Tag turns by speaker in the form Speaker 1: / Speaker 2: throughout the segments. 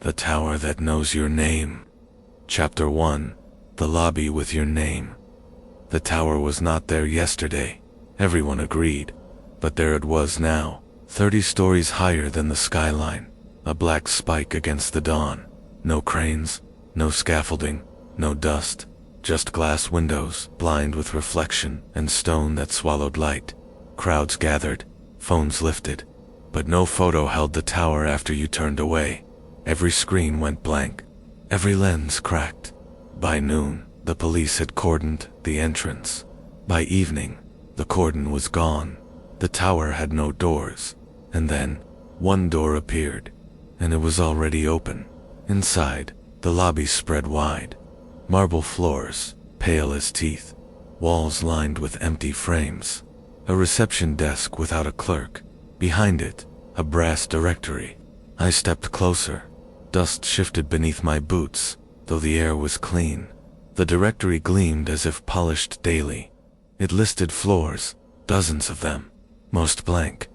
Speaker 1: The tower that knows your name. Chapter 1. The lobby with your name. The tower was not there yesterday. Everyone agreed. But there it was now, 30 stories higher than the skyline. A black spike against the dawn. No cranes, no scaffolding, no dust. Just glass windows, blind with reflection, and stone that swallowed light. Crowds gathered, phones lifted. But no photo held the tower after you turned away. Every screen went blank. Every lens cracked. By noon, the police had cordoned the entrance. By evening, the cordon was gone. The tower had no doors. And then, one door appeared, and it was already open. Inside, the lobby spread wide. Marble floors, pale as teeth. Walls lined with empty frames. A reception desk without a clerk. Behind it, a brass directory. I stepped closer. Dust shifted beneath my boots, though the air was clean. The directory gleamed as if polished daily. It listed floors, dozens of them, most blank.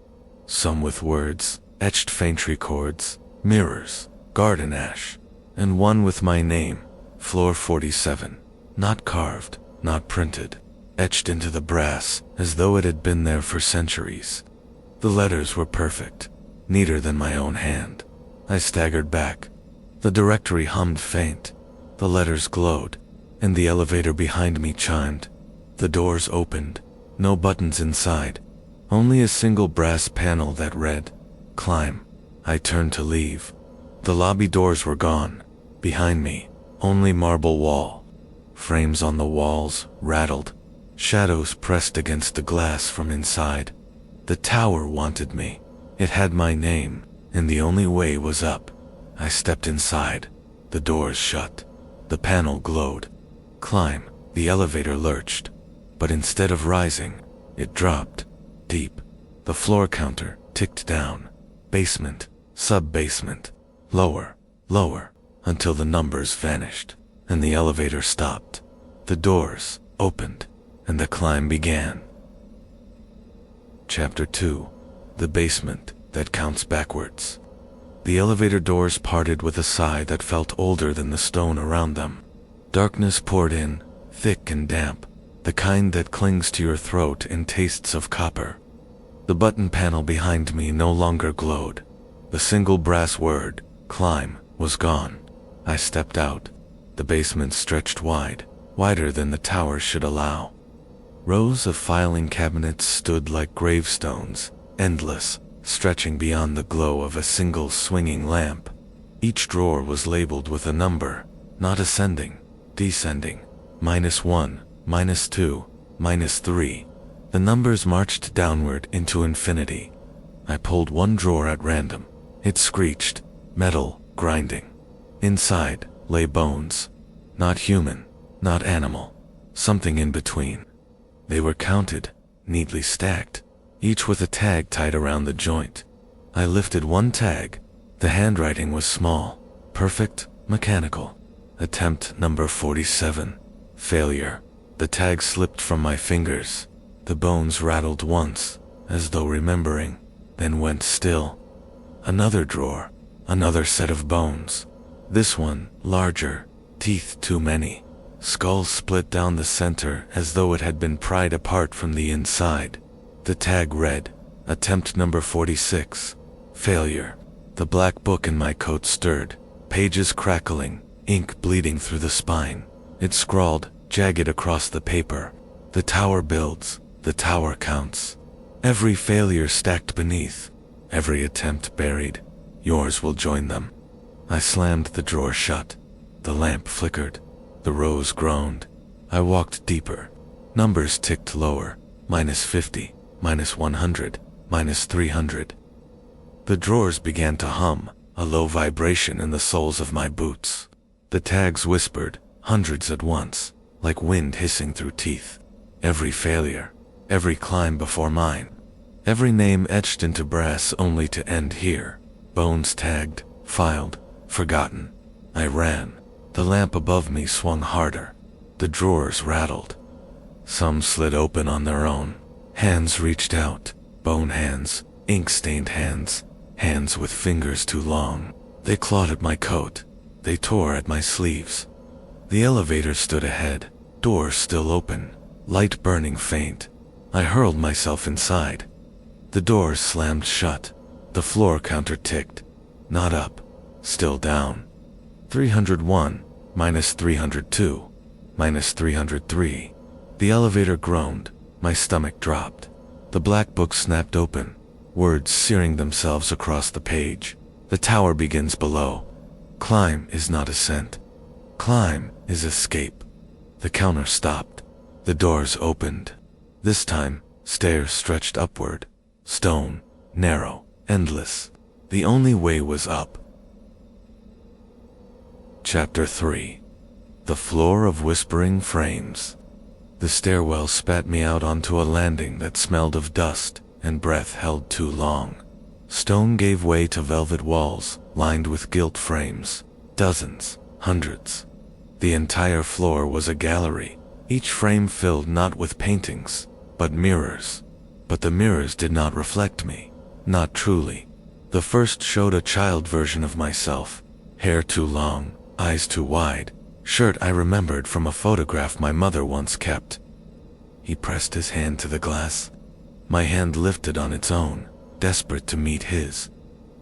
Speaker 1: Some with words, etched faintry chords, mirrors, garden ash, and one with my name, floor 47. Not carved, not printed, etched into the brass as though it had been there for centuries. The letters were perfect, neater than my own hand. I staggered back. The directory hummed faint. The letters glowed, and the elevator behind me chimed. The doors opened, no buttons inside, only a single brass panel that read, "Climb." I turned to leave. The lobby doors were gone. Behind me, only marble wall. Frames on the walls rattled. Shadows pressed against the glass from inside. The tower wanted me. It had my name, and the only way was up. I stepped inside. The doors shut. The panel glowed. Climb. The elevator lurched. But instead of rising, it dropped. Deep. The floor counter ticked down. Basement. Sub-basement. Lower. Lower. Until the numbers vanished, and the elevator stopped. The doors opened, and the climb began. Chapter 2. The basement that counts backwards. The elevator doors parted with a sigh that felt older than the stone around them. Darkness poured in, thick and damp, the kind that clings to your throat and tastes of copper. The button panel behind me no longer glowed. The single brass word, "Climb," was gone. I stepped out. The basement stretched wide, wider than the tower should allow. Rows of filing cabinets stood like gravestones, endless, stretching beyond the glow of a single swinging lamp. Each drawer was labeled with a number, not ascending, descending, -1, -2, -3. The numbers marched downward into infinity. I pulled one drawer at random. It screeched, metal, grinding. Inside lay bones. Not human, not animal, something in between. They were counted, neatly stacked, each with a tag tied around the joint. I lifted one tag. The handwriting was small, perfect, mechanical. Attempt number 47. Failure. The tag slipped from my fingers. The bones rattled once, as though remembering, then went still. Another drawer, another set of bones. This one, larger, teeth too many. Skull split down the center as though it had been pried apart from the inside. The tag read, Attempt number 46. Failure. The black book in my coat stirred, pages crackling, ink bleeding through the spine. It scrawled, jagged across the paper. The tower builds, the tower counts. Every failure stacked beneath, every attempt buried. Yours will join them. I slammed the drawer shut. The lamp flickered. The rows groaned. I walked deeper. Numbers ticked lower. -50, -100, -300. The drawers began to hum, a low vibration in the soles of my boots. The tags whispered, hundreds at once, like wind hissing through teeth. Every failure, every climb before mine. Every name etched into brass only to end here. Bones tagged, filed, forgotten. I ran. The lamp above me swung harder. The drawers rattled. Some slid open on their own. Hands reached out. Bone hands, ink-stained hands, hands with fingers too long. They clawed at my coat. They tore at my sleeves. The elevator stood ahead, doors still open, light burning faint. I hurled myself inside. The doors slammed shut. The floor counter ticked. Not up, still down. 301, minus 302, minus 303. The elevator groaned. My stomach dropped. The black book snapped open, words searing themselves across the page. The tower begins below. Climb is not ascent. Climb is escape. The counter stopped. The doors opened. This time, stairs stretched upward. Stone, narrow, endless. The only way was up. Chapter 3. The Floor of Whispering Frames. The stairwell spat me out onto a landing that smelled of dust and breath held too long. Stone gave way to velvet walls, lined with gilt frames. Dozens, hundreds. The entire floor was a gallery, each frame filled not with paintings, but mirrors. But the mirrors did not reflect me, not truly. The first showed a child version of myself, hair too long, eyes too wide, shirt I remembered from a photograph my mother once kept. He pressed his hand to the glass. My hand lifted on its own, desperate to meet his.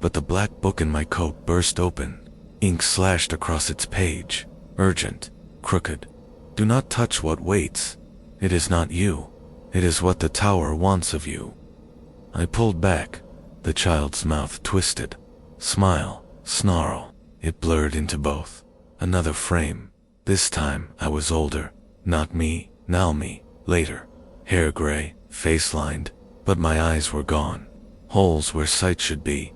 Speaker 1: But the black book in my coat burst open. Ink slashed across its page, urgent, crooked. Do not touch what waits. It is not you. It is what the tower wants of you. I pulled back. The child's mouth twisted. Smile, snarl. It blurred into both. Another frame. This time I was older. Not me, now me, later. Hair gray, face lined, but my eyes were gone. Holes where sight should be.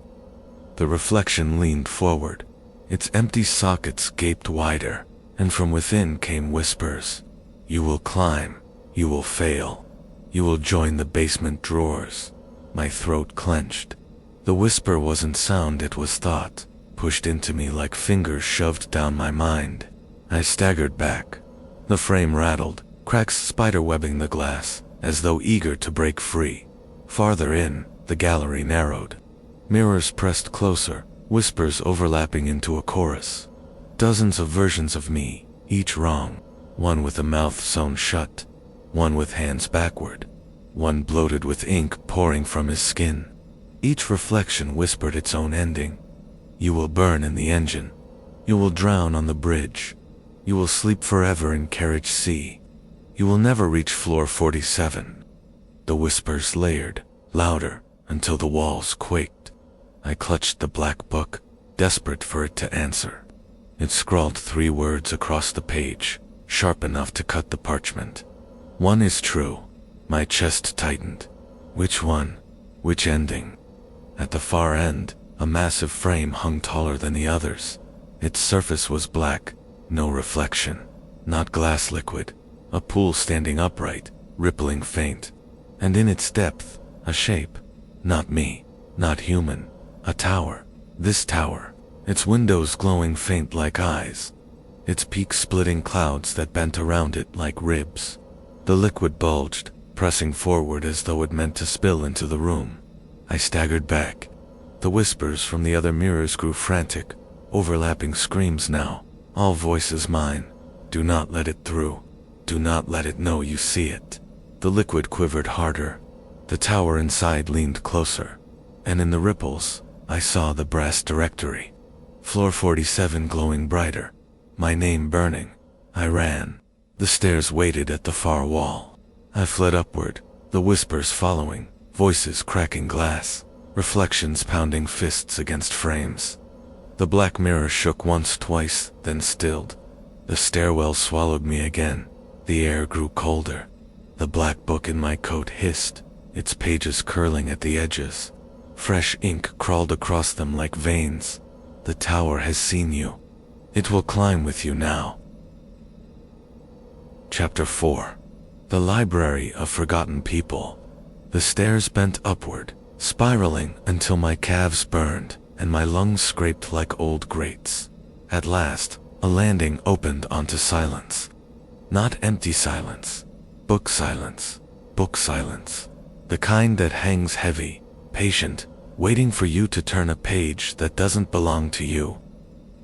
Speaker 1: The reflection leaned forward. Its empty sockets gaped wider, and from within came whispers. You will climb. You will fail. You will join the basement drawers. My throat clenched. The whisper wasn't sound, it was thought, pushed into me like fingers shoved down my mind. I staggered back. The frame rattled, cracks spiderwebbing the glass, as though eager to break free. Farther in, the gallery narrowed. Mirrors pressed closer, whispers overlapping into a chorus. Dozens of versions of me, each wrong. One with a mouth sewn shut. One with hands backward. One bloated with ink pouring from his skin. Each reflection whispered its own ending. You will burn in the engine. You will drown on the bridge. You will sleep forever in carriage C. You will never reach floor 47. The whispers layered, louder, until the walls quaked. I clutched the black book, desperate for it to answer. It scrawled 3 words across the page, sharp enough to cut the parchment. One is true. My chest tightened. Which one? Which ending? At the far end, a massive frame hung taller than the others. Its surface was black, no reflection, not glass liquid, a pool standing upright, rippling faint. And in its depth, a shape. Not me, not human. A tower. This tower. Its windows glowing faint like eyes. Its peak splitting clouds that bent around it like ribs. The liquid bulged, pressing forward as though it meant to spill into the room. I staggered back. The whispers from the other mirrors grew frantic, overlapping screams now, all voices mine. Do not let it through. Do not let it know you see it. The liquid quivered harder. The tower inside leaned closer. And in the ripples, I saw the brass directory. Floor 47 glowing brighter. My name burning. I ran. The stairs waited at the far wall. I fled upward, the whispers following, voices cracking glass, reflections pounding fists against frames. The black mirror shook once, twice, then stilled. The stairwell swallowed me again. The air grew colder. The black book in my coat hissed, its pages curling at the edges. Fresh ink crawled across them like veins. The tower has seen you. It will climb with you now. Chapter 4. The Library of Forgotten People. The stairs bent upward, spiraling until my calves burned and my lungs scraped like old grates. At last, a landing opened onto silence. Not empty silence. Book silence. Book silence. The kind that hangs heavy, patient, waiting for you to turn a page that doesn't belong to you.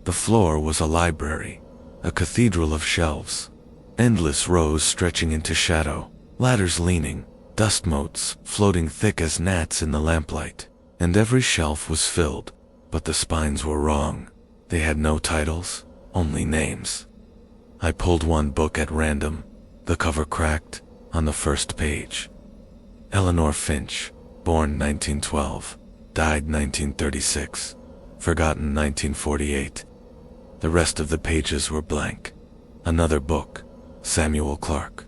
Speaker 1: The floor was a library, a cathedral of shelves. Endless rows stretching into shadow, ladders leaning, dust motes floating thick as gnats in the lamplight. And every shelf was filled, but the spines were wrong. They had no titles, only names. I pulled one book at random, the cover cracked, on the first page. Eleanor Finch, born 1912, died 1936, forgotten 1948. The rest of the pages were blank. Another book, Samuel Clarke,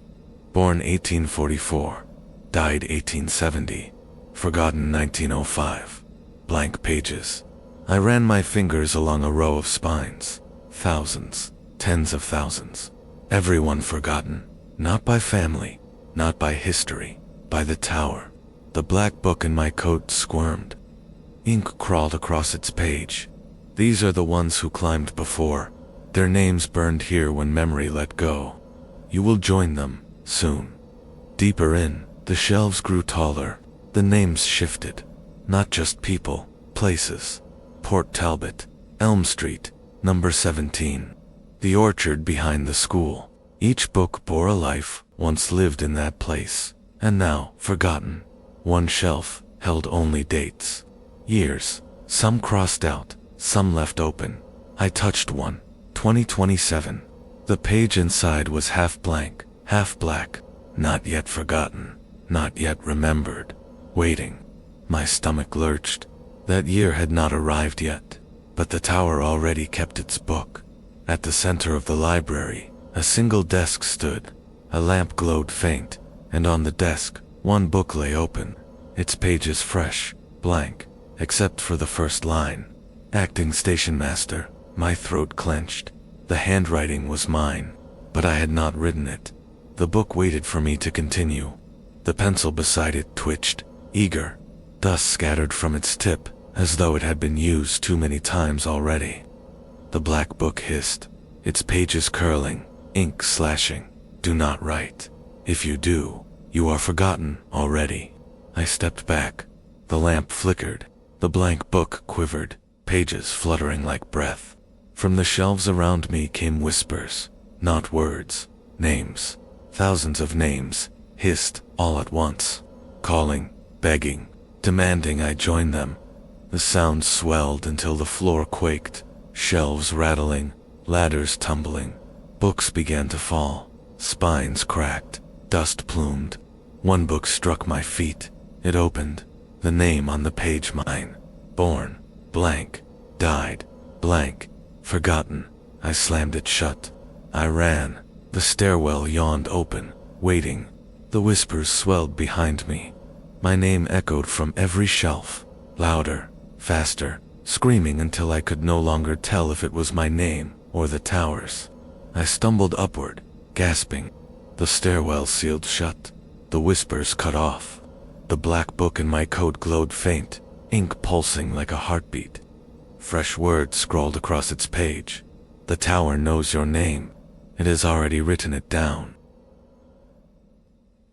Speaker 1: born 1844, died 1870, forgotten 1905. Blank pages. I ran my fingers along a row of spines. Thousands, tens of thousands. Everyone forgotten. Not by family, not by history, by the tower. The black book in my coat squirmed. Ink crawled across its page. These are the ones who climbed before. Their names burned here when memory let go. You will join them, soon. Deeper in, the shelves grew taller. The names shifted. Not just people, places. Port Talbot, Elm Street, number 17. The orchard behind the school. Each book bore a life once lived in that place, and now forgotten. One shelf held only dates. Years, some crossed out, some left open. I touched one, 2027. The page inside was half blank, half black, not yet forgotten, not yet remembered. Waiting. My stomach lurched. That year had not arrived yet, but the tower already kept its book. At the center of the library, a single desk stood. A lamp glowed faint, and on the desk, one book lay open, its pages fresh, blank, except for the first line. Acting station master. My throat clenched. The handwriting was mine, but I had not written it. The book waited for me to continue. The pencil beside it twitched, eager. Dust scattered from its tip, as though it had been used too many times already. The black book hissed, its pages curling, ink slashing. Do not write. If you do, you are forgotten already. I stepped back. The lamp flickered. The blank book quivered, pages fluttering like breath. From the shelves around me came whispers, not words, names. Thousands of names, hissed all at once. Calling, begging, demanding I join them. The sound swelled until the floor quaked, shelves rattling, ladders tumbling. Books began to fall, spines cracked, dust plumed. One book struck my feet. It opened, the name on the page mine. Born, blank, died, blank, forgotten. I slammed it shut. I ran. The stairwell yawned open, waiting. The whispers swelled behind me. My name echoed from every shelf, louder, faster, screaming until I could no longer tell if it was my name or the tower's. I stumbled upward, gasping. The stairwell sealed shut. The whispers cut off. The black book in my coat glowed faint, ink pulsing like a heartbeat. Fresh words scrawled across its page. The tower knows your name. It has already written it down.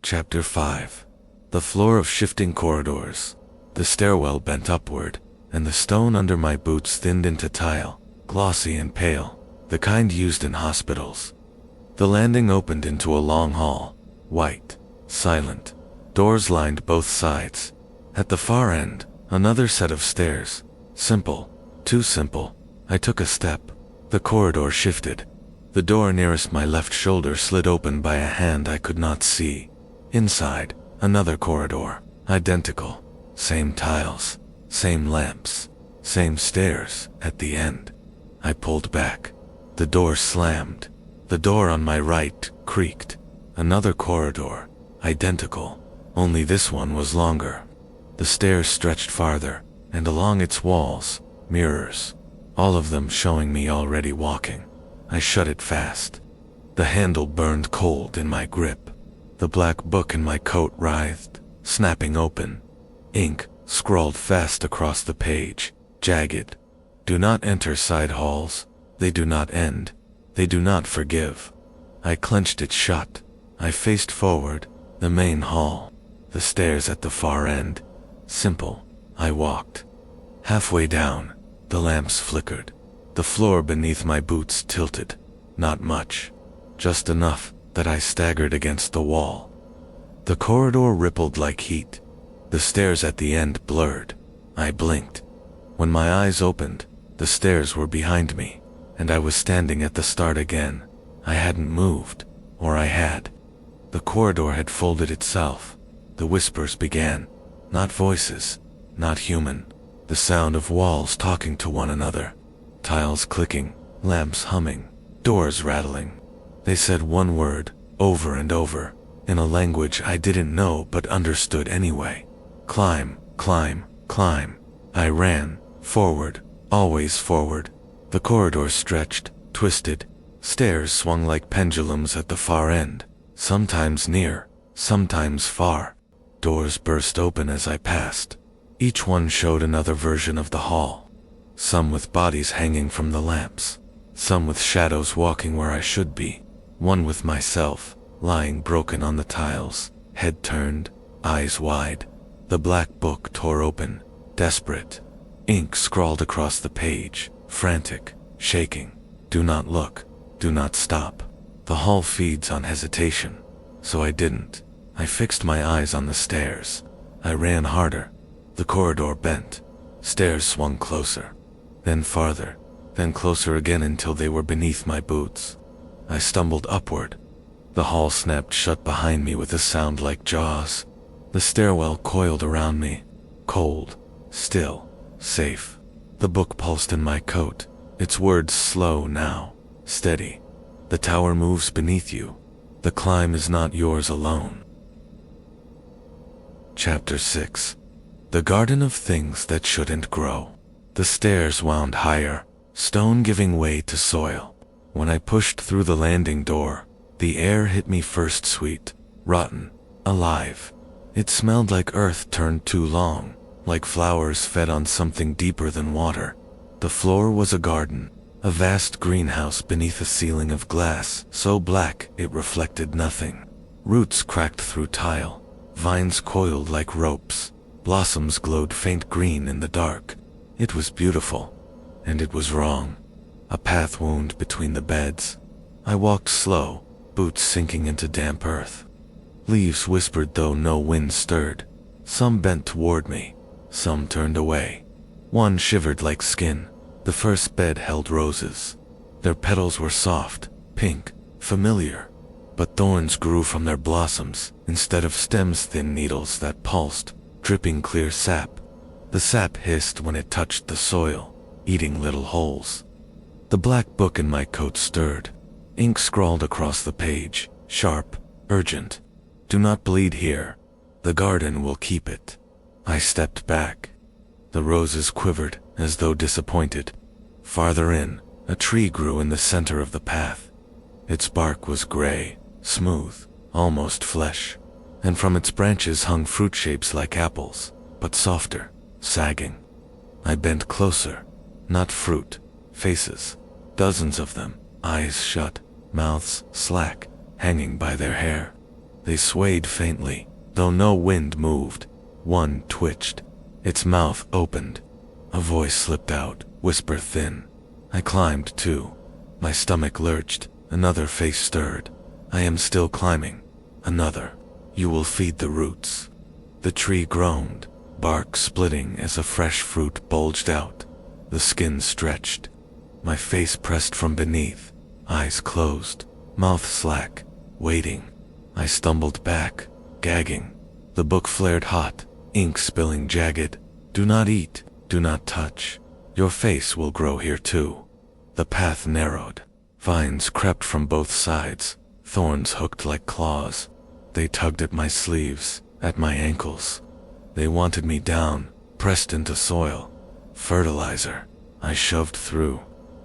Speaker 1: Chapter 5. The floor of shifting corridors. The stairwell bent upward, and the stone under my boots thinned into tile, glossy and pale, the kind used in hospitals. The landing opened into a long hall, white, silent. Doors lined both sides. At the far end, another set of stairs. Simple, too simple. I took a step. The corridor shifted. The door nearest my left shoulder slid open by a hand I could not see. Inside, another corridor, identical. Same tiles, same lamps, same stairs at the end. I pulled back. The door slammed. The door on my right creaked. Another corridor, identical, only this one was longer. The stairs stretched farther, and along its walls, mirrors, all of them showing me already walking. I shut it fast. The handle burned cold in my grip. The black book in my coat writhed, snapping open. Ink scrawled fast across the page, jagged. Do not enter side halls. They do not end. They do not forgive. I clenched it shut. I faced forward, the main hall, the stairs at the far end. Simple. I walked. Halfway down, the lamps flickered. The floor beneath my boots tilted. Not much. Just enough that I staggered against the wall. The corridor rippled like heat. The stairs at the end blurred. I blinked. When my eyes opened, the stairs were behind me, and I was standing at the start again. I hadn't moved, or I had. The corridor had folded itself. The whispers began. Not voices, not human. The sound of walls talking to one another. Tiles clicking, lamps humming, doors rattling. They said one word, over and over, in a language I didn't know but understood anyway. Climb, climb, climb. I ran, forward, always forward. The corridor stretched, twisted. Stairs swung like pendulums at the far end, sometimes near, sometimes far. Doors burst open as I passed. Each one showed another version of the hall. Some with bodies hanging from the lamps. Some with shadows walking where I should be. One with myself, lying broken on the tiles, head turned, eyes wide. The black book tore open, desperate. Ink scrawled across the page, frantic, shaking. Do not look, do not stop. The hall feeds on hesitation, so I didn't. I fixed my eyes on the stairs. I ran harder. The corridor bent. Stairs swung closer, then farther, then closer again until they were beneath my boots. I stumbled upward. The hall snapped shut behind me with a sound like jaws. The stairwell coiled around me, cold, still, safe. The book pulsed in my coat, its words slow now, steady. The tower moves beneath you. The climb is not yours alone. Chapter 6. The Garden of Things That Shouldn't Grow. The stairs wound higher, stone giving way to soil. When I pushed through the landing door, the air hit me first sweet, rotten, alive. It smelled like earth turned too long, like flowers fed on something deeper than water. The floor was a garden, a vast greenhouse beneath a ceiling of glass, so black it reflected nothing. Roots cracked through tile, vines coiled like ropes, blossoms glowed faint green in the dark. It was beautiful, and it was wrong. A path wound between the beds. I walked slow, boots sinking into damp earth. Leaves whispered though no wind stirred. Some bent toward me, some turned away. One shivered like skin. The first bed held roses. Their petals were soft, pink, familiar. But thorns grew from their blossoms, instead of stems thin needles that pulsed, dripping clear sap. The sap hissed when it touched the soil, eating little holes. The black book in my coat stirred. Ink scrawled across the page, sharp, urgent. Do not bleed here. The garden will keep it. I stepped back. The roses quivered, as though disappointed. Farther in, a tree grew in the center of the path. Its bark was gray, smooth, almost flesh, and from its branches hung fruit shapes like apples, but softer, sagging. I bent closer. Not fruit, faces, dozens of them, eyes shut, mouths slack, hanging by their hair. They swayed faintly, though no wind moved. One twitched. Its mouth opened. A voice slipped out, whisper thin. I climbed too. My stomach lurched. Another face stirred. I am still climbing. Another. You will feed the roots. The tree groaned, bark splitting as a fresh fruit bulged out. The skin stretched. My face pressed from beneath, eyes closed, mouth slack, waiting. I stumbled back, gagging. The book flared hot, ink spilling jagged. Do not eat, do not touch. Your face will grow here too. The path narrowed. Vines crept from both sides, thorns hooked like claws. They tugged at my sleeves, at my ankles. They wanted me down, pressed into soil. Fertilizer. I shoved through.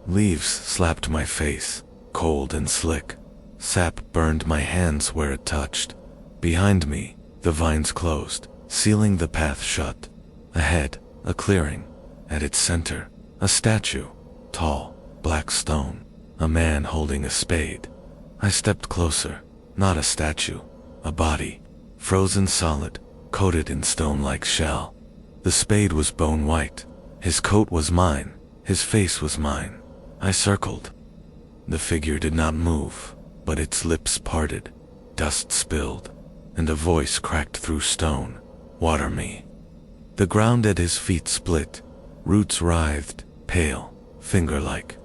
Speaker 1: Leaves slapped my face, cold and slick. Sap burned my hands where it touched. Behind me, the vines closed, sealing the path shut. Ahead, a clearing. At its center, a statue. Tall, black stone. A man holding a spade. I stepped closer. Not a statue. A body. Frozen solid, coated in stone-like shell. The spade was bone white. His coat was mine. His face was mine. I circled. The figure did not move, but its lips parted, dust spilled, and a voice cracked through stone. Water me. The ground at his feet split, roots writhed, pale, finger-like.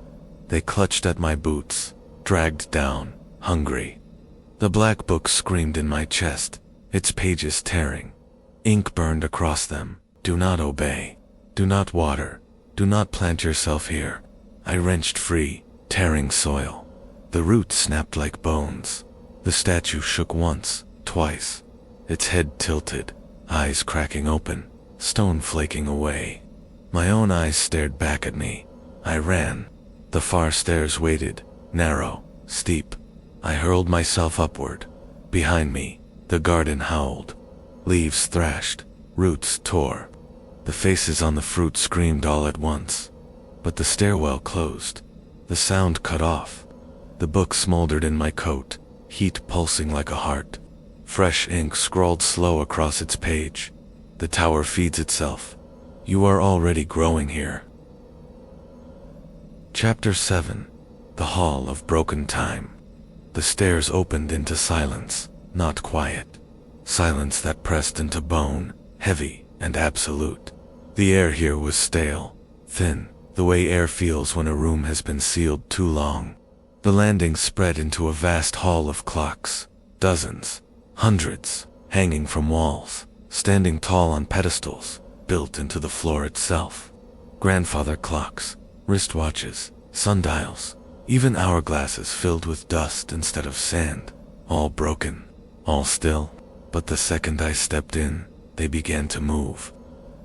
Speaker 1: They clutched at my boots, dragged down, hungry. The black book screamed in my chest, its pages tearing. Ink burned across them. Do not obey. Do not water. Do not plant yourself here. I wrenched free, tearing soil. The roots snapped like bones. The statue shook once, twice. Its head tilted, eyes cracking open, stone flaking away. My own eyes stared back at me. I ran. The far stairs waited, narrow, steep. I hurled myself upward. Behind me, the garden howled. Leaves thrashed, roots tore. The faces on the fruit screamed all at once. But the stairwell closed. The sound cut off. The book smoldered in my coat, heat pulsing like a heart. Fresh ink scrawled slow across its page. The tower feeds itself. You are already growing here. Chapter 7. The Hall of Broken Time. The stairs opened into silence, not quiet. Silence that pressed into bone, heavy and absolute. The air here was stale, thin, the way air feels when a room has been sealed too long. The landing spread into a vast hall of clocks, dozens, hundreds, hanging from walls, standing tall on pedestals, built into the floor itself. Grandfather clocks, wristwatches, sundials, even hourglasses filled with dust instead of sand, all broken, all still. But the second I stepped in, they began to move.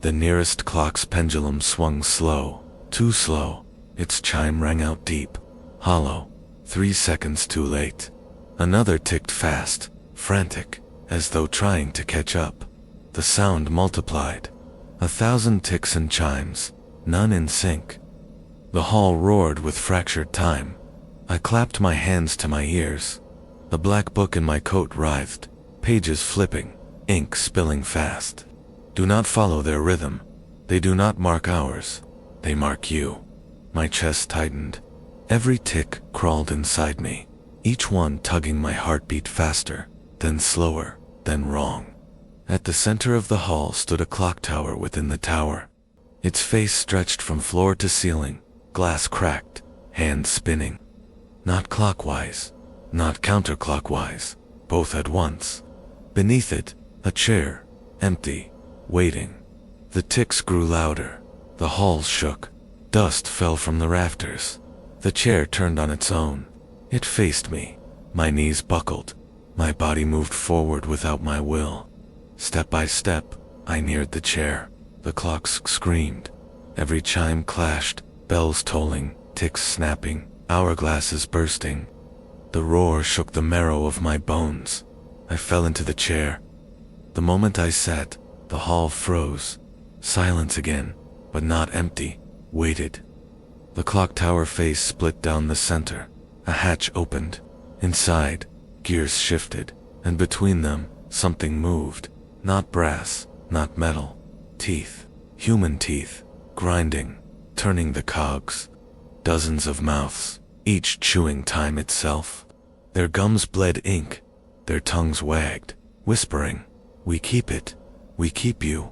Speaker 1: The nearest clock's pendulum swung slow, too slow. Its chime rang out deep, hollow, 3 seconds too late. Another ticked fast, frantic, as though trying to catch up. The sound multiplied. 1,000 ticks and chimes, none in sync. The hall roared with fractured time. I clapped my hands to my ears. The black book in my coat writhed, pages flipping, ink spilling fast. Do not follow their rhythm. They do not mark ours. They mark you. My chest tightened. Every tick crawled inside me, each one tugging my heartbeat faster, then slower, then wrong. At the center of the hall stood a clock tower within the tower. Its face stretched from floor to ceiling, glass cracked, hands spinning. Not clockwise, not counterclockwise, both at once. Beneath it, a chair, empty, waiting. The ticks grew louder. The halls shook. Dust fell from the rafters. The chair turned on its own. It faced me. My knees buckled. My body moved forward without my will. Step by step, I neared the chair. The clocks screamed. Every chime clashed, bells tolling, ticks snapping, hourglasses bursting. The roar shook the marrow of my bones. I fell into the chair. The moment I sat, the hall froze. Silence again, but not empty, waited. The clock tower face split down the center. A hatch opened. Inside, gears shifted, and between them, something moved. Not brass, not metal. Teeth, human teeth, grinding, turning the cogs. Dozens of mouths, each chewing time itself. Their gums bled ink. Their tongues wagged, whispering, "We keep it. We keep you."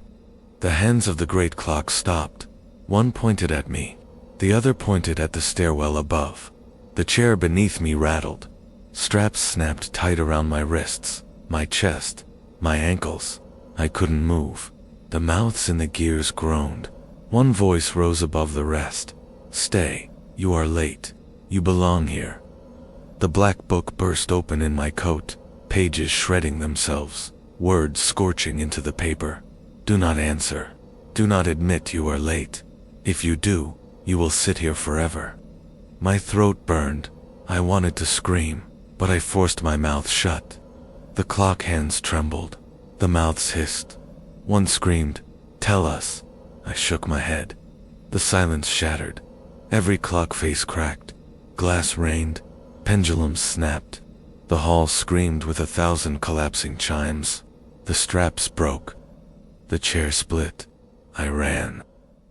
Speaker 1: The hands of the great clock stopped. One pointed at me. The other pointed at the stairwell above. The chair beneath me rattled. Straps snapped tight around my wrists, my chest, my ankles. I couldn't move. The mouths in the gears groaned. One voice rose above the rest. "Stay. You are late. You belong here." The black book burst open in my coat, pages shredding themselves, words scorching into the paper. Do not answer. Do not admit you are late. If you do, you will sit here forever. My throat burned. I wanted to scream, but I forced my mouth shut. The clock hands trembled. The mouths hissed. One screamed, "Tell us." I shook my head. The silence shattered. Every clock face cracked. Glass rained. Pendulums snapped. The hall screamed with 1,000 collapsing chimes. The straps broke. The chair split. I ran.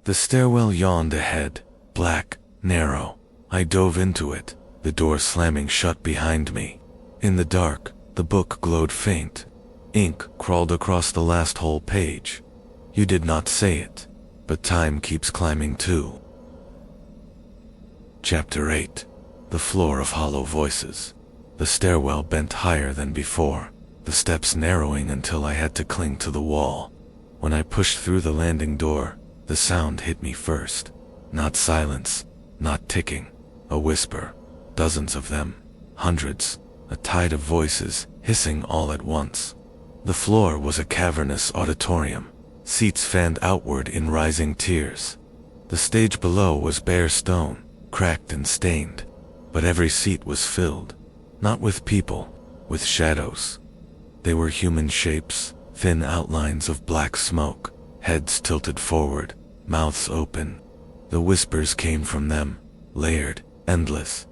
Speaker 1: The stairwell yawned ahead, black, narrow. I dove into it, the door slamming shut behind me. In the dark, the book glowed faint. Ink crawled across the last whole page. You did not say it, but time keeps climbing too. Chapter 8. The Floor of Hollow Voices. The stairwell bent higher than before, the steps narrowing until I had to cling to the wall. When I pushed through the landing door, the sound hit me first. Not silence, not ticking, a whisper. Dozens of them, hundreds, a tide of voices, hissing all at once. The floor was a cavernous auditorium, seats fanned outward in rising tiers. The stage below was bare stone, cracked and stained, but every seat was filled, not with people, with shadows. They were human shapes, thin outlines of black smoke, heads tilted forward, mouths open. The whispers came from them, layered, endless.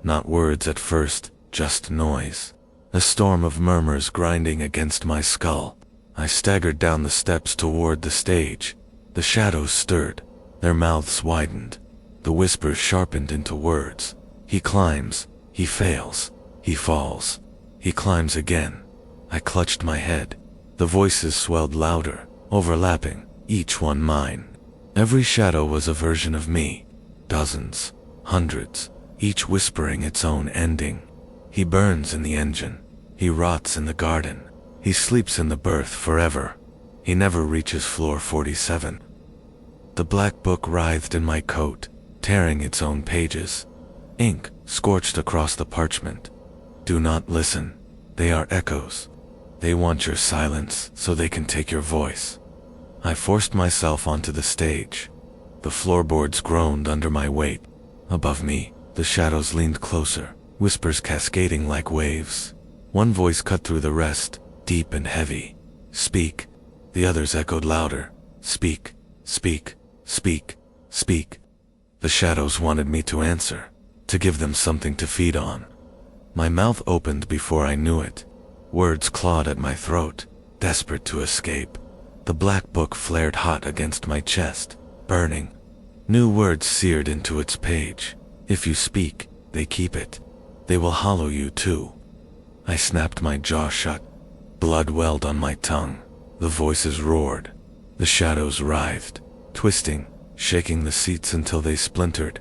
Speaker 1: Not words at first, just noise. A storm of murmurs grinding against my skull. I staggered down the steps toward the stage. The shadows stirred, their mouths widened. The whispers sharpened into words. He climbs, he fails, he falls. He climbs again. I clutched my head. The voices swelled louder, overlapping, each one mine. Every shadow was a version of me. Dozens, hundreds, each whispering its own ending. He burns in the engine. He rots in the garden. He sleeps in the berth forever. He never reaches floor 47. The black book writhed in my coat, tearing its own pages. Ink scorched across the parchment. Do not listen. They are echoes. They want your silence so they can take your voice. I forced myself onto the stage. The floorboards groaned under my weight. Above me, the shadows leaned closer, whispers cascading like waves. One voice cut through the rest, deep and heavy. Speak. The others echoed louder. Speak, speak, speak, speak. The shadows wanted me to answer, to give them something to feed on. My mouth opened before I knew it. Words clawed at my throat, desperate to escape. The black book flared hot against my chest, burning. New words seared into its page. If you speak, they keep it. They will hollow you too. I snapped my jaw shut. Blood welled on my tongue. The voices roared. The shadows writhed, twisting, shaking the seats until they splintered.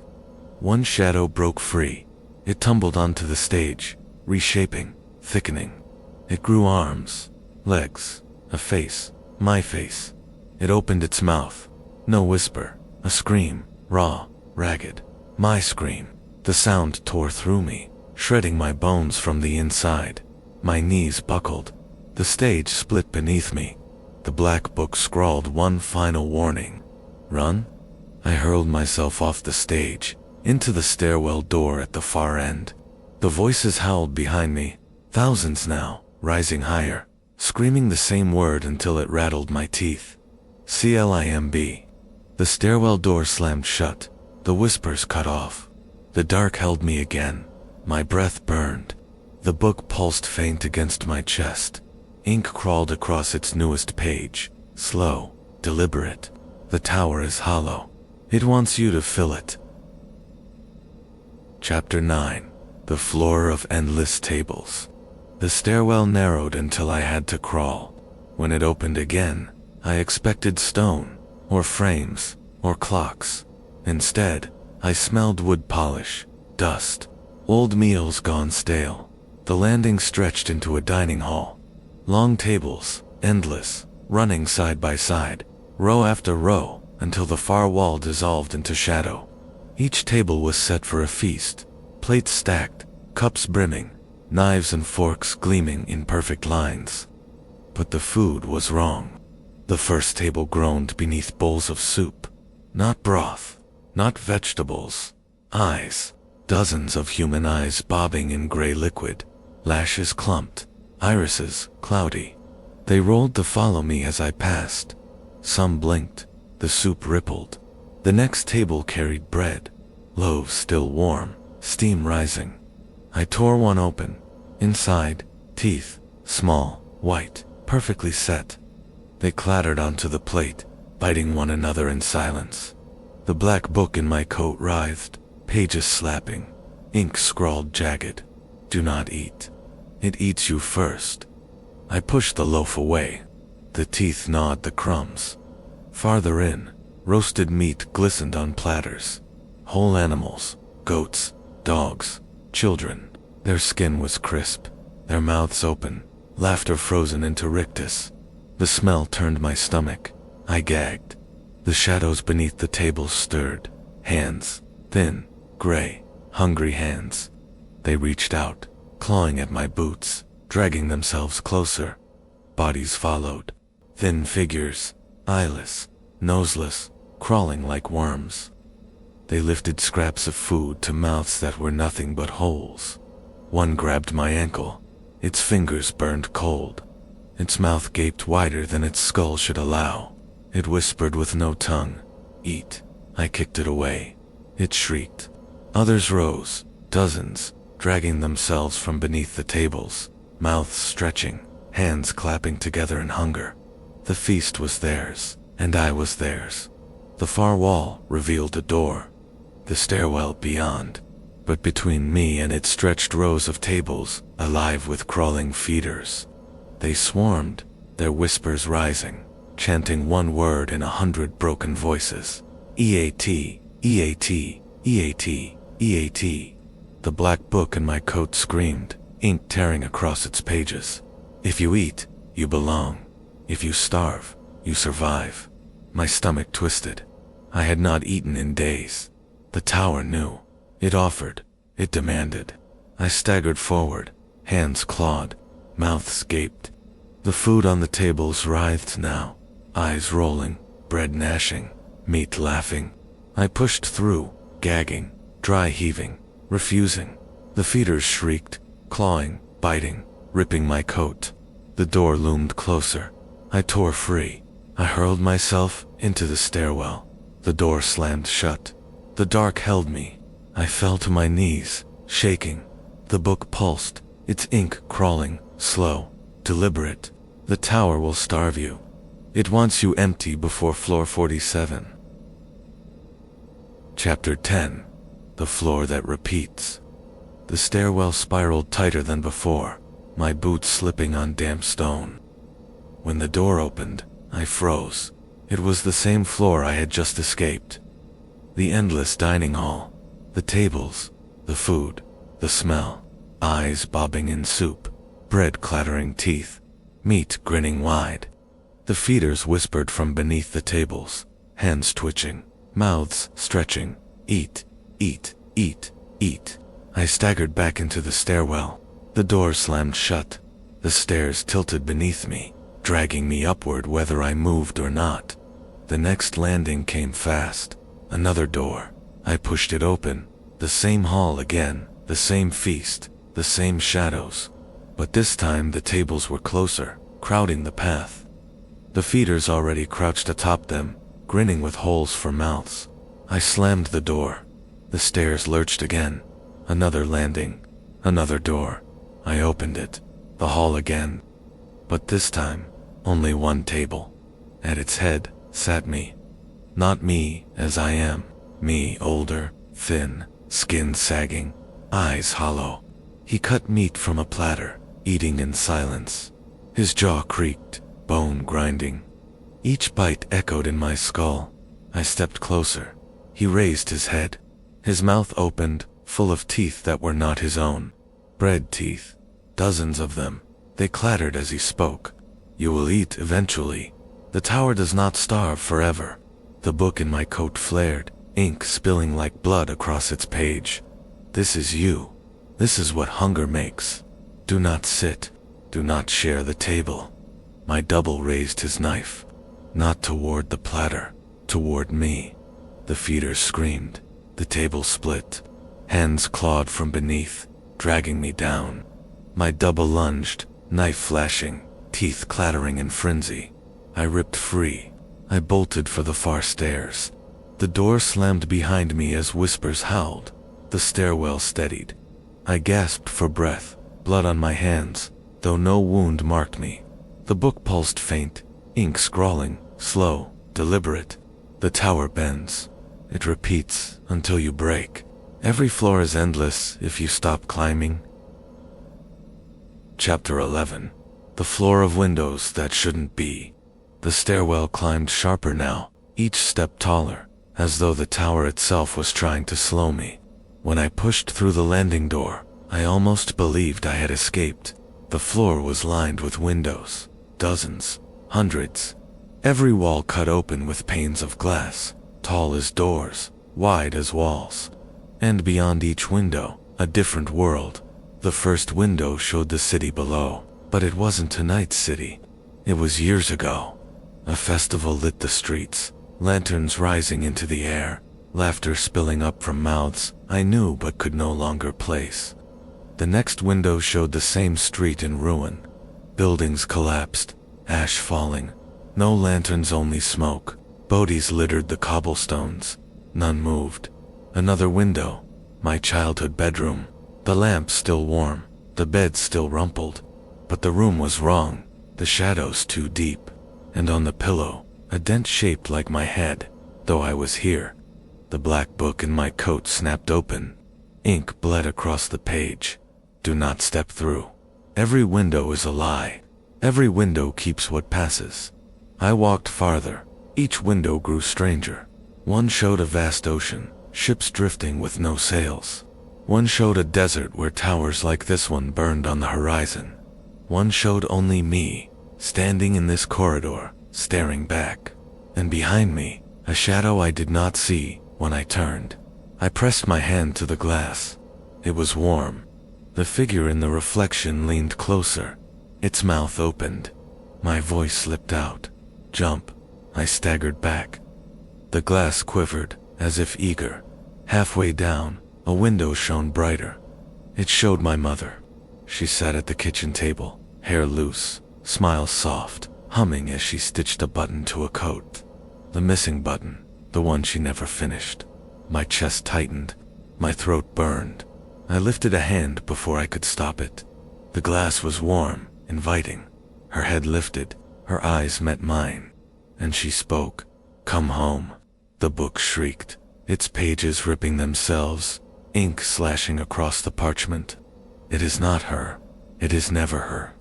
Speaker 1: One shadow broke free. It tumbled onto the stage, reshaping, thickening. It grew arms, legs, a face, my face. It opened its mouth. No whisper, a scream, raw, ragged. My scream. The sound tore through me, shredding my bones from the inside. My knees buckled. The stage split beneath me. The black book scrawled one final warning. Run? I hurled myself off the stage, into the stairwell door at the far end. The voices howled behind me, thousands now, rising higher, screaming the same word until it rattled my teeth. CLIMB. The stairwell door slammed shut, the whispers cut off. The dark held me again. My breath burned. The book pulsed faint against my chest. Ink crawled across its newest page, slow, deliberate. The tower is hollow. It wants you to fill it. Chapter 9. The Floor of Endless Tables. The stairwell narrowed until I had to crawl. When it opened again, I expected stone, or frames, or clocks. Instead, I smelled wood polish, dust, old meals gone stale. The landing stretched into a dining hall. Long tables, endless, running side by side, row after row, until the far wall dissolved into shadow. Each table was set for a feast, plates stacked, cups brimming, knives and forks gleaming in perfect lines. But the food was wrong. The first table groaned beneath bowls of soup. Not broth, not vegetables. Eyes. Dozens of human eyes bobbing in gray liquid. Lashes clumped, irises cloudy. They rolled to follow me as I passed. Some blinked. The soup rippled. The next table carried bread. Loaves still warm, steam rising. I tore one open. Inside, teeth, small, white, perfectly set. They clattered onto the plate, biting one another in silence. The black book in my coat writhed, pages slapping, ink scrawled jagged. Do not eat. It eats you first. I pushed the loaf away. The teeth gnawed the crumbs. Farther in, roasted meat glistened on platters. Whole animals, goats, dogs, children. Their skin was crisp, their mouths open, laughter frozen into rictus. The smell turned my stomach. I gagged. The shadows beneath the tables stirred. Hands, thin, gray, hungry hands. They reached out, clawing at my boots, dragging themselves closer. Bodies followed. Thin figures, eyeless, noseless, crawling like worms. They lifted scraps of food to mouths that were nothing but holes. One grabbed my ankle. Its fingers burned cold. Its mouth gaped wider than its skull should allow. It whispered with no tongue, "Eat." I kicked it away. It shrieked. Others rose, dozens, dragging themselves from beneath the tables, mouths stretching, hands clapping together in hunger. The feast was theirs, and I was theirs. The far wall revealed a door, the stairwell beyond, but between me and it stretched rows of tables, alive with crawling feeders. They swarmed, their whispers rising, chanting one word in 100 broken voices. EAT, EAT, EAT, EAT. The black book in my coat screamed, ink tearing across its pages. If you eat, you belong. If you starve, you survive. My stomach twisted. I had not eaten in days. The tower knew. It offered. It demanded. I staggered forward, hands clawed, mouths gaped. The food on the tables writhed now, eyes rolling, bread gnashing, meat laughing. I pushed through, gagging, dry heaving, refusing. The feeders shrieked, clawing, biting, ripping my coat. The door loomed closer. I tore free. I hurled myself into the stairwell. The door slammed shut. The dark held me. I fell to my knees, shaking. The book pulsed, its ink crawling, slow, deliberate. The tower will starve you. It wants you empty before floor 47. Chapter 10. The Floor That Repeats. The stairwell spiraled tighter than before, my boots slipping on damp stone. When the door opened, I froze. It was the same floor I had just escaped. The endless dining hall, the tables, the food, the smell, eyes bobbing in soup, bread clattering teeth, meat grinning wide. The feeders whispered from beneath the tables, hands twitching, mouths stretching. Eat, eat, eat, eat. I staggered back into the stairwell. The door slammed shut. The stairs tilted beneath me, dragging me upward whether I moved or not. The next landing came fast. Another door. I pushed it open. The same hall again, the same feast, the same shadows. But this time the tables were closer, crowding the path. The feeders already crouched atop them, grinning with holes for mouths. I slammed the door. The stairs lurched again. Another landing. Another door. I opened it. The hall again. But this time, only one table. At its head sat me. Not me as I am. Me older, thin, skin sagging, eyes hollow. He cut meat from a platter, eating in silence. His jaw creaked, bone grinding. Each bite echoed in my skull. I stepped closer. He raised his head. His mouth opened, full of teeth that were not his own. Bread teeth. Dozens of them. They clattered as he spoke. You will eat eventually. The tower does not starve forever. The book in my coat flared, ink spilling like blood across its page. This is you. This is what hunger makes. Do not sit. Do not share the table. My double raised his knife. Not toward the platter, toward me. The feeders screamed. The table split. Hands clawed from beneath, dragging me down. My double lunged, knife flashing, teeth clattering in frenzy. I ripped free. I bolted for the far stairs. The door slammed behind me as whispers howled. The stairwell steadied. I gasped for breath, blood on my hands, though no wound marked me. The book pulsed faint, ink scrawling, slow, deliberate. The tower bends. It repeats until you break. Every floor is endless if you stop climbing. Chapter 11. The floor of windows that shouldn't be. The stairwell climbed sharper now, each step taller, as though the tower itself was trying to slow me. When I pushed through the landing door, I almost believed I had escaped. The floor was lined with windows, dozens, hundreds. Every wall cut open with panes of glass, tall as doors, wide as walls. And beyond each window, a different world. The first window showed the city below, but it wasn't tonight's city. It was years ago. A festival lit the streets, lanterns rising into the air, laughter spilling up from mouths I knew but could no longer place. The next window showed the same street in ruin. Buildings collapsed, ash falling. No lanterns, only smoke. Bodies littered the cobblestones. None moved. Another window. My childhood bedroom. The lamp still warm, the bed still rumpled. But the room was wrong, the shadows too deep. And on the pillow, a dent shaped like my head, though I was here. The black book in my coat snapped open. Ink bled across the page. Do not step through. Every window is a lie. Every window keeps what passes. I walked farther. Each window grew stranger. One showed a vast ocean, ships drifting with no sails. One showed a desert where towers like this one burned on the horizon. One showed only me, standing in this corridor, staring back. And behind me, a shadow I did not see when I turned. I pressed my hand to the glass. It was warm. The figure in the reflection leaned closer. Its mouth opened. My voice slipped out. Jump. I staggered back. The glass quivered, as if eager. Halfway down, a window shone brighter. It showed my mother. She sat at the kitchen table, hair loose, smile soft, humming as she stitched a button to a coat. The missing button, the one she never finished. My chest tightened. My throat burned. I lifted a hand before I could stop it. The glass was warm, inviting. Her head lifted, her eyes met mine. And she spoke. Come home. The book shrieked, its pages ripping themselves, ink slashing across the parchment. It is not her. It is never her.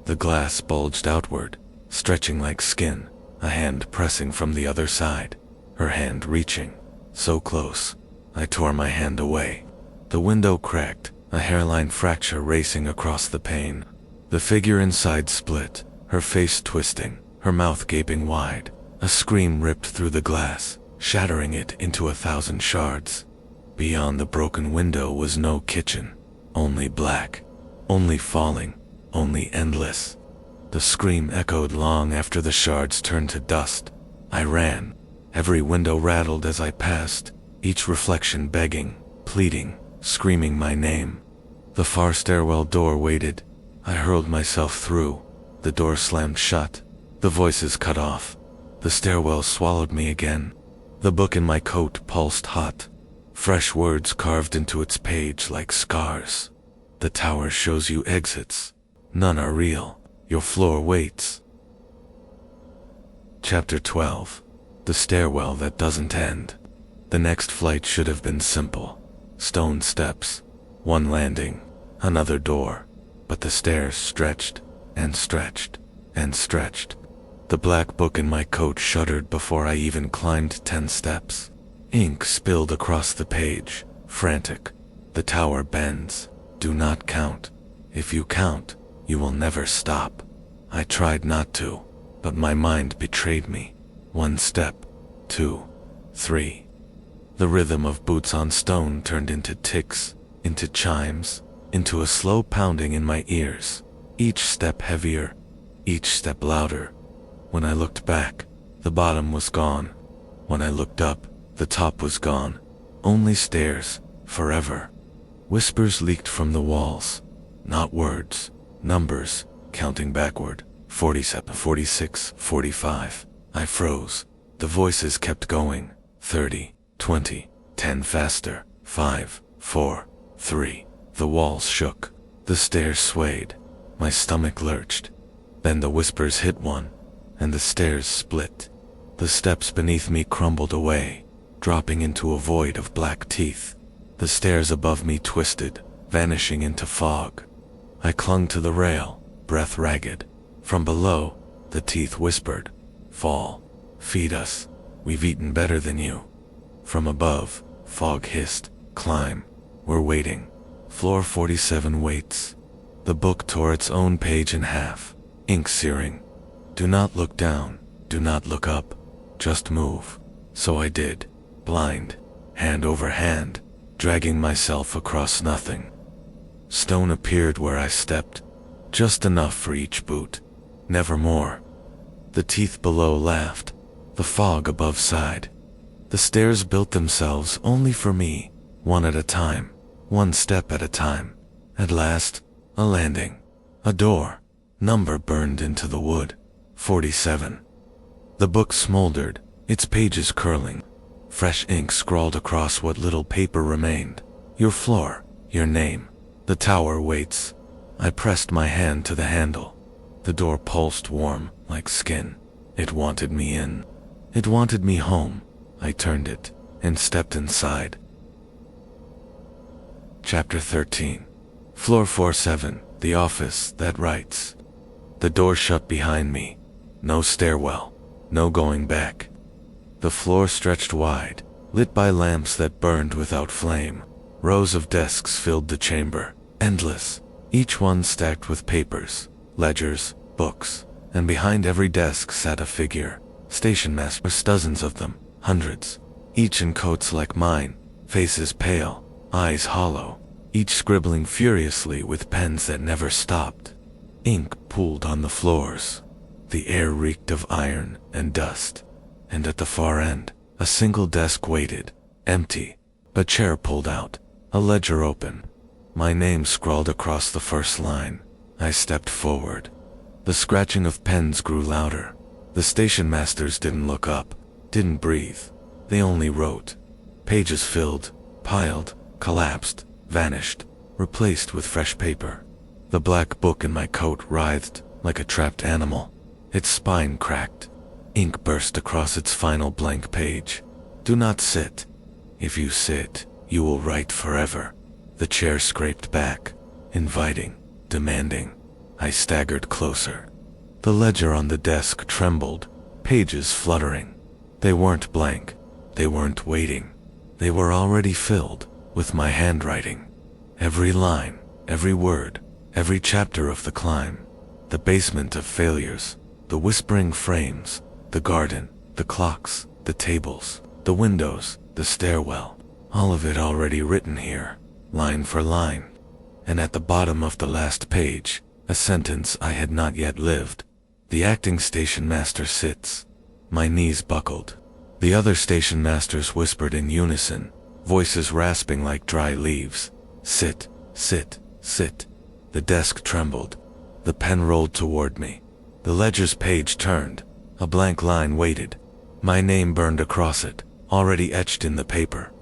Speaker 1: The glass bulged outward, stretching like skin, a hand pressing from the other side, her hand reaching, so close. I tore my hand away. The window cracked, a hairline fracture racing across the pane. The figure inside split, her face twisting, her mouth gaping wide. A scream ripped through the glass, shattering it into 1,000 shards. Beyond the broken window was no kitchen, only black, only falling, only endless. The scream echoed long after the shards turned to dust. I ran. Every window rattled as I passed, each reflection begging, pleading, screaming my name. The far stairwell door waited. I hurled myself through. The door slammed shut. The voices cut off. The stairwell swallowed me again. The book in my coat pulsed hot. Fresh words carved into its page like scars. The tower shows you exits. None are real. Your floor waits. Chapter 12. The stairwell that doesn't end. The next flight should have been simple. Stone steps. One landing. Another door. But the stairs stretched and stretched and stretched. The black book in my coat shuddered before I even climbed 10 steps. Ink spilled across the page, frantic. The tower bends. Do not count. If you count, you will never stop. I tried not to, but my mind betrayed me. 1 step, 2, 3. The rhythm of boots on stone turned into ticks, into chimes, into a slow pounding in my ears. Each step heavier, each step louder. When I looked back, the bottom was gone. When I looked up, the top was gone. Only stairs, forever. Whispers leaked from the walls. Not words, numbers, counting backward. 47, 46, 45. I froze. The voices kept going. 30, 20, 10 faster. 5, 4, 3. The walls shook. The stairs swayed. My stomach lurched. Then the whispers hit one, and the stairs split. The steps beneath me crumbled away, dropping into a void of black teeth. The stairs above me twisted, vanishing into fog. I clung to the rail, breath ragged. From below, the teeth whispered, "Fall. Feed us. We've eaten better than you." From above, fog hissed, "Climb. We're waiting." Floor 47 waits. The book tore its own page in half, ink searing. "Do not look down. Do not look up. Just move." So I did, blind, hand over hand, dragging myself across nothing. Stone appeared where I stepped, just enough for each boot, never more. The teeth below laughed, the fog above sighed. The stairs built themselves only for me, one at a time, one step at a time. At last, a landing, a door, number burned into the wood, 47. The book smoldered, its pages curling. Fresh ink scrawled across what little paper remained. Your floor, your name. The tower waits. I pressed my hand to the handle. The door pulsed warm, like skin. It wanted me in. It wanted me home. I turned it, and stepped inside. Chapter 13. Floor 47, the office that writes. The door shut behind me. No stairwell, no going back. The floor stretched wide, lit by lamps that burned without flame. Rows of desks filled the chamber, endless, each one stacked with papers, ledgers, books, and behind every desk sat a figure. Stationmasters, dozens of them, hundreds, each in coats like mine, faces pale, eyes hollow, each scribbling furiously with pens that never stopped. Ink pooled on the floors. The air reeked of iron and dust. And at the far end, a single desk waited, empty, a chair pulled out, a ledger open. My name scrawled across the first line. I stepped forward. The scratching of pens grew louder. The stationmasters didn't look up, didn't breathe. They only wrote. Pages filled, piled, collapsed, vanished, replaced with fresh paper. The black book in my coat writhed like a trapped animal. Its spine cracked. Ink burst across its final blank page. Do not sit. If you sit, you will write forever. The chair scraped back, inviting, demanding. I staggered closer. The ledger on the desk trembled, pages fluttering. They weren't blank. They weren't waiting. They were already filled with my handwriting. Every line, every word, every chapter of the climb. The basement of failures, the whispering frames, the garden, the clocks, the tables, the windows, the stairwell, all of it already written here, line for line. And at the bottom of the last page, a sentence I had not yet lived. The acting station master sits. My knees buckled. The other station masters whispered in unison, voices rasping like dry leaves. Sit, sit, sit. The desk trembled. The pen rolled toward me. The ledger's page turned. A blank line waited. My name burned across it, already etched in the paper.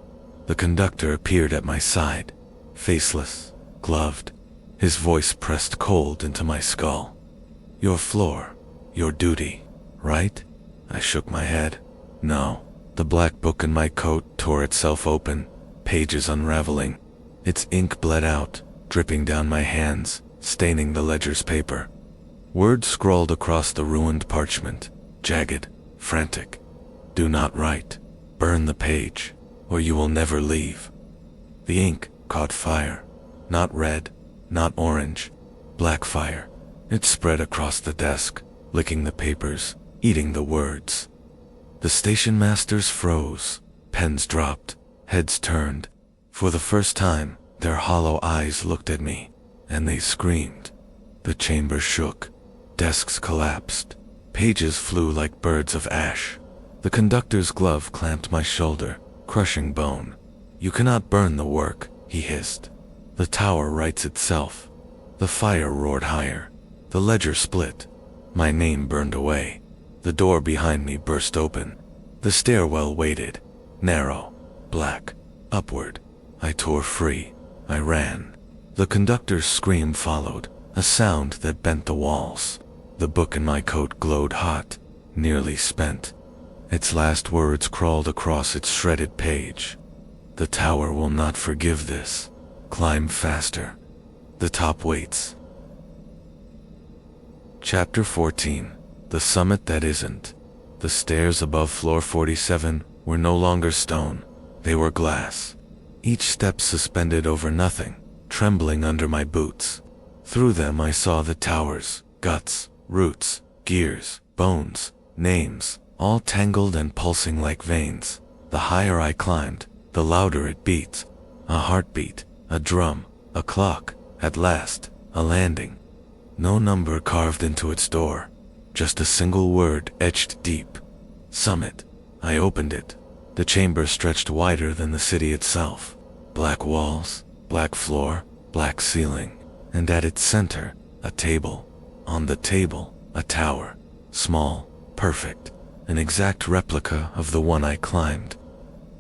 Speaker 1: The conductor appeared at my side, faceless, gloved. His voice pressed cold into my skull. Your floor, your duty, right? I shook my head. No. The black book in my coat tore itself open, pages unraveling. Its ink bled out, dripping down my hands, staining the ledger's paper. Words scrawled across the ruined parchment, jagged, frantic. Do not write. Burn the page, or you will never leave. The ink caught fire. Not red, not orange, black fire. It spread across the desk, licking the papers, eating the words. The station masters froze. Pens dropped, heads turned. For the first time, their hollow eyes looked at me, and they screamed. The chamber shook. Desks collapsed. Pages flew like birds of ash. The conductor's glove clamped my shoulder, crushing bone. You cannot burn the work, he hissed. The tower writes itself. The fire roared higher. The ledger split. My name burned away. The door behind me burst open. The stairwell waited. Narrow, black, upward. I tore free. I ran. The conductor's scream followed, a sound that bent the walls. The book in my coat glowed hot, nearly spent. Its last words crawled across its shredded page. The tower will not forgive this. Climb faster. The top waits. Chapter 14. The Summit That Isn't. The stairs above floor 47 were no longer stone. They were glass. Each step suspended over nothing, trembling under my boots. Through them I saw the towers, guts, roots, gears, bones, names, all tangled and pulsing like veins. The higher I climbed, the louder it beat. A heartbeat, a drum, a clock, at last, a landing. No number carved into its door, just a single word etched deep. Summit. I opened it. The chamber stretched wider than the city itself. Black walls, black floor, black ceiling, and at its center, a table. On the table, a tower. Small, perfect, an exact replica of the one I climbed.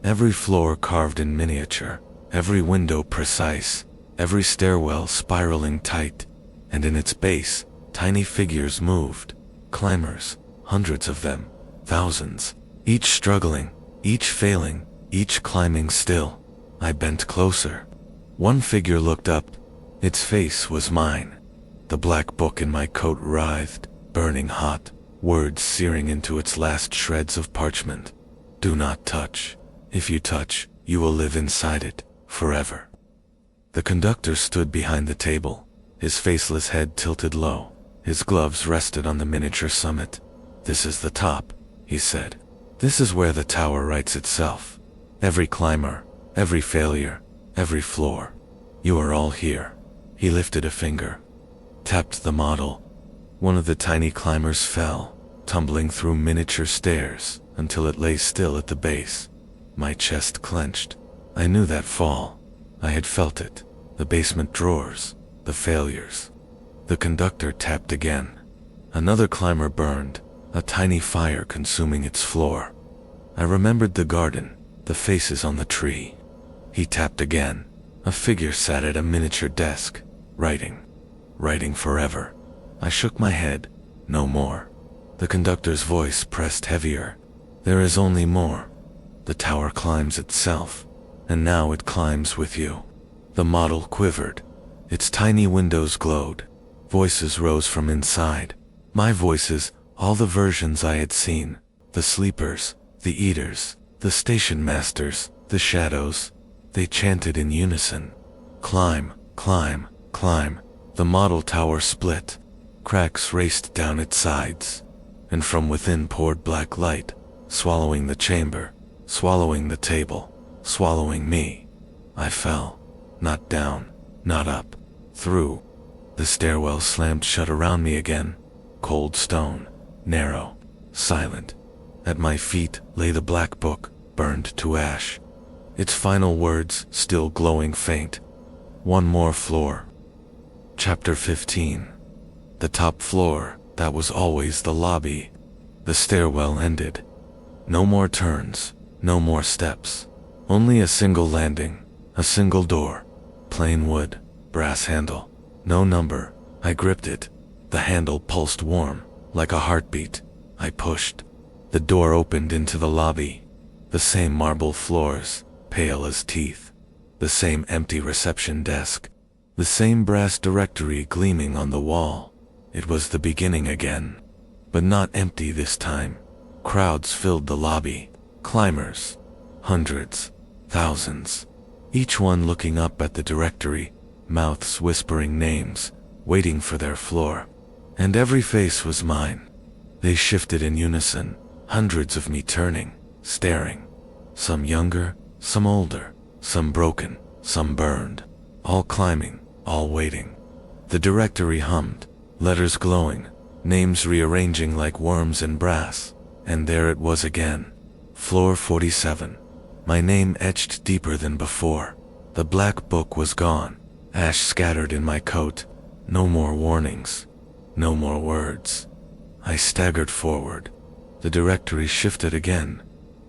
Speaker 1: Every floor carved in miniature, every window precise, every stairwell spiraling tight, and in its base, tiny figures moved. Climbers, hundreds of them, thousands, each struggling, each failing, each climbing still. I bent closer. One figure looked up. Its face was mine. The black book in my coat writhed, burning hot, words searing into its last shreds of parchment. Do not touch. If you touch, you will live inside it, forever. The conductor stood behind the table, his faceless head tilted low. His gloves rested on the miniature summit. This is the top, he said. This is where the tower writes itself. Every climber, every failure, every floor. You are all here. He lifted a finger, tapped the model. One of the tiny climbers fell, tumbling through miniature stairs until it lay still at the base. My chest clenched. I knew that fall. I had felt it. The basement drawers, the failures. The conductor tapped again. Another climber burned, a tiny fire consuming its floor. I remembered the garden, the faces on the tree. He tapped again. A figure sat at a miniature desk, writing forever. I shook my head. No more. The conductor's voice pressed heavier. There is only more. The tower climbs itself, and now it climbs with you. The model quivered. Its tiny windows glowed. Voices rose from inside. My voices, all the versions I had seen. The sleepers, the eaters, the stationmasters, the shadows. They chanted in unison. Climb, climb, climb. The model tower split. Cracks raced down its sides, and from within poured black light, swallowing the chamber, swallowing the table, swallowing me. I fell, not down, not up, through. The stairwell slammed shut around me again, cold stone, narrow, silent. At my feet lay the black book, burned to ash. Its final words still glowing faint. One more floor. Chapter 15. The top floor, that was always the lobby. The stairwell ended. No more turns, no more steps. Only a single landing, a single door. Plain wood, brass handle. No number. I gripped it. The handle pulsed warm, like a heartbeat. I pushed. The door opened into the lobby. The same marble floors, pale as teeth. The same empty reception desk. The same brass directory gleaming on the wall. It was the beginning again. But not empty this time. Crowds filled the lobby. Climbers. Hundreds. Thousands. Each one looking up at the directory, mouths whispering names, waiting for their floor. And every face was mine. They shifted in unison, hundreds of me turning, staring. Some younger, some older, some broken, some burned. All climbing, all waiting. The directory hummed, letters glowing, names rearranging like worms in brass. And there it was again. Floor 47. My name etched deeper than before. The black book was gone. Ash scattered in my coat. No more warnings. No more words. I staggered forward. The directory shifted again.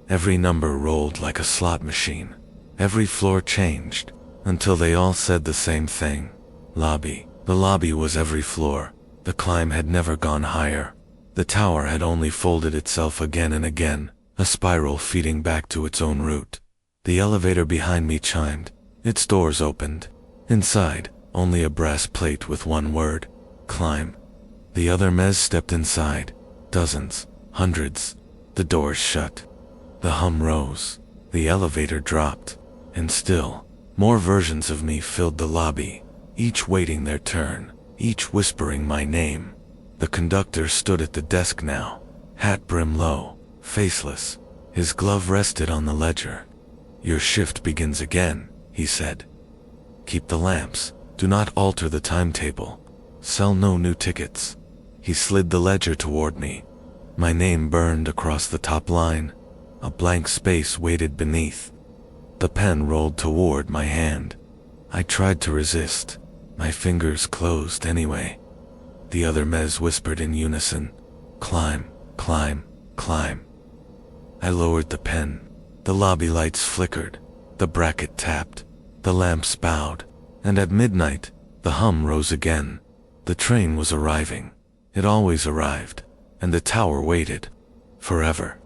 Speaker 1: Every number rolled like a slot machine. Every floor changed, until they all said the same thing. Lobby. The lobby was every floor. The climb had never gone higher. The tower had only folded itself again and again, a spiral feeding back to its own root. The elevator behind me chimed. Its doors opened. Inside, only a brass plate with one word: climb. The other Mez stepped inside. Dozens, hundreds. The doors shut. The hum rose. The elevator dropped. And still, more versions of me filled the lobby, each waiting their turn, each whispering my name. The conductor stood at the desk now, hat brim low, faceless. His glove rested on the ledger. "Your shift begins again," he said. "Keep the lamps. Do not alter the timetable. Sell no new tickets." He slid the ledger toward me. My name burned across the top line. A blank space waited beneath. The pen rolled toward my hand. I tried to resist. My fingers closed anyway. The other Mez whispered in unison, "Climb, climb, climb." I lowered the pen. The lobby lights flickered. The bracket tapped. The lamps bowed. And at midnight, the hum rose again. The train was arriving. It always arrived. And the tower waited. Forever.